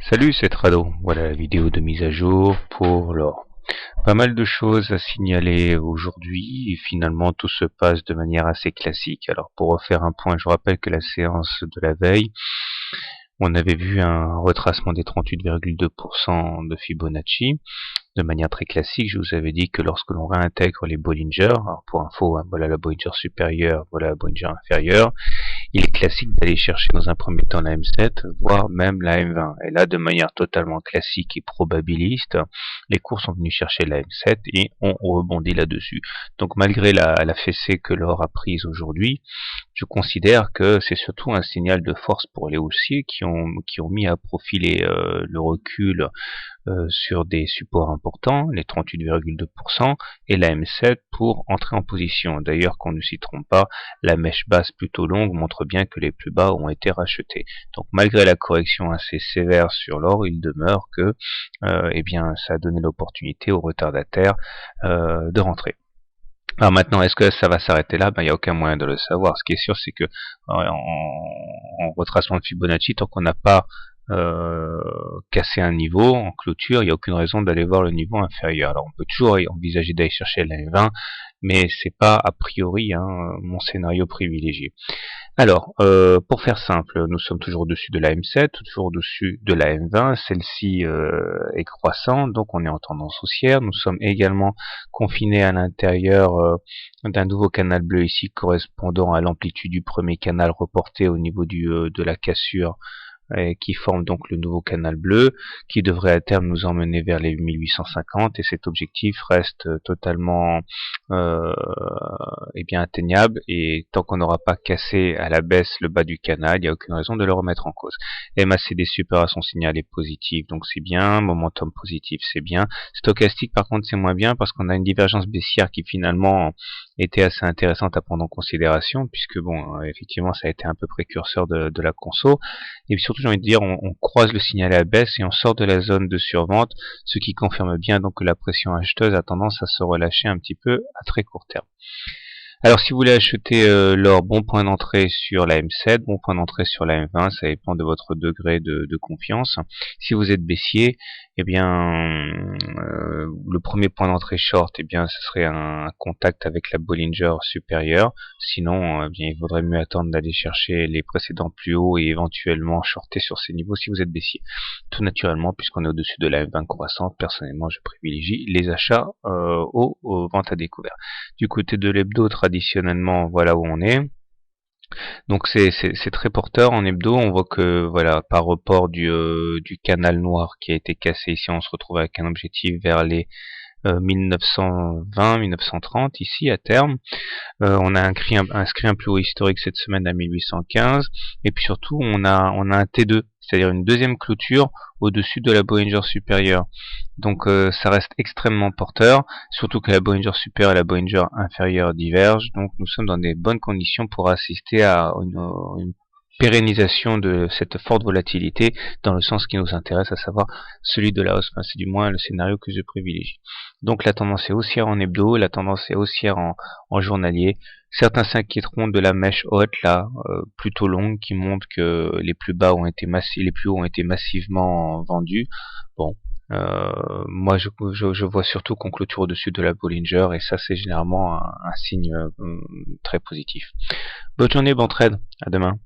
Salut, c'est Trado. Voilà la vidéo de mise à jour pour l'or. Pas mal de choses à signaler aujourd'hui et finalement tout se passe de manière assez classique. Alors pour refaire un point, je vous rappelle que la séance de la veille, on avait vu un retracement des 38,2% de Fibonacci de manière très classique. Je vous avais dit que lorsque l'on réintègre les Bollinger, alors pour info, hein, voilà la Bollinger supérieure, voilà la Bollinger inférieure, il est classique d'aller chercher dans un premier temps la M7, voire même la M20. Et là, de manière totalement classique et probabiliste, les cours sont venus chercher la M7 et ont rebondi là-dessus. Donc malgré la fessée que l'or a prise aujourd'hui, je considère que c'est surtout un signal de force pour les haussiers qui ont mis à profit le recul sur des supports importants, les 38,2%, et la M7 pour entrer en position. D'ailleurs, qu'on ne s'y trompe pas, la mèche basse plutôt longue montre bien que les plus bas ont été rachetés. Donc malgré la correction assez sévère sur l'or, il demeure que eh bien, ça a donné l'opportunité aux retardataires de rentrer. Alors maintenant, est-ce que ça va s'arrêter là? Il n'y a aucun moyen de le savoir. Ce qui est sûr, c'est que en retracement de Fibonacci, tant qu'on n'a pas casser un niveau en clôture, il n'y a aucune raison d'aller voir le niveau inférieur. Alors on peut toujours envisager d'aller chercher la M20, mais c'est pas a priori mon scénario privilégié. Alors, pour faire simple, nous sommes toujours au-dessus de la M7, toujours au-dessus de la M20, celle-ci est croissante, donc on est en tendance haussière. Nous sommes également confinés à l'intérieur d'un nouveau canal bleu ici correspondant à l'amplitude du premier canal reporté au niveau de la cassure qui forme donc le nouveau canal bleu, qui devrait à terme nous emmener vers les 1850, et cet objectif reste totalement bien atteignable, et tant qu'on n'aura pas cassé à la baisse le bas du canal, il n'y a aucune raison de le remettre en cause. MACD super à son signal est positif, donc c'est bien, momentum positif c'est bien, stochastique par contre c'est moins bien, parce qu'on a une divergence baissière qui finalement était assez intéressante à prendre en considération, puisque bon, effectivement ça a été un peu précurseur de la conso, et surtout j'ai envie de dire, on croise le signal à la baisse et on sort de la zone de survente, ce qui confirme bien donc que la pression acheteuse a tendance à se relâcher un petit peu à très court terme. Alors si vous voulez acheter l'or, bon point d'entrée sur la M7, bon point d'entrée sur la M20, ça dépend de votre degré de confiance. Si vous êtes baissier, eh bien le premier point d'entrée short, eh bien ce serait un contact avec la Bollinger supérieure. Sinon, eh bien il vaudrait mieux attendre d'aller chercher les précédents plus hauts et éventuellement shorter sur ces niveaux si vous êtes baissier. Tout naturellement, puisqu'on est au-dessus de la M20 croissante, personnellement je privilégie les achats aux ventes à découvert. Du côté de l'hebdo, traditionnellement, voilà où on est. Donc c'est très porteur en hebdo. On voit que voilà, par report du canal noir qui a été cassé ici, on se retrouve avec un objectif vers les 1920-1930 ici à terme. On a inscrit un plus haut historique cette semaine à 1815, et puis surtout on a un T2, c'est-à-dire une deuxième clôture au-dessus de la Bollinger supérieure. Donc ça reste extrêmement porteur, surtout que la Bollinger supérieure et la Bollinger inférieure divergent, donc nous sommes dans des bonnes conditions pour assister à une pérennisation de cette forte volatilité dans le sens qui nous intéresse, à savoir celui de la hausse. Enfin, c'est du moins le scénario que je privilégie. Donc la tendance est haussière en hebdo, la tendance est haussière en journalier. Certains s'inquiéteront de la mèche haute là, plutôt longue, qui montre que les plus bas ont été les plus hauts ont été massivement vendus. Bon, moi je vois surtout qu'on clôture au-dessus de la Bollinger, et ça c'est généralement un signe très positif. Bonne journée, bon trade, à demain.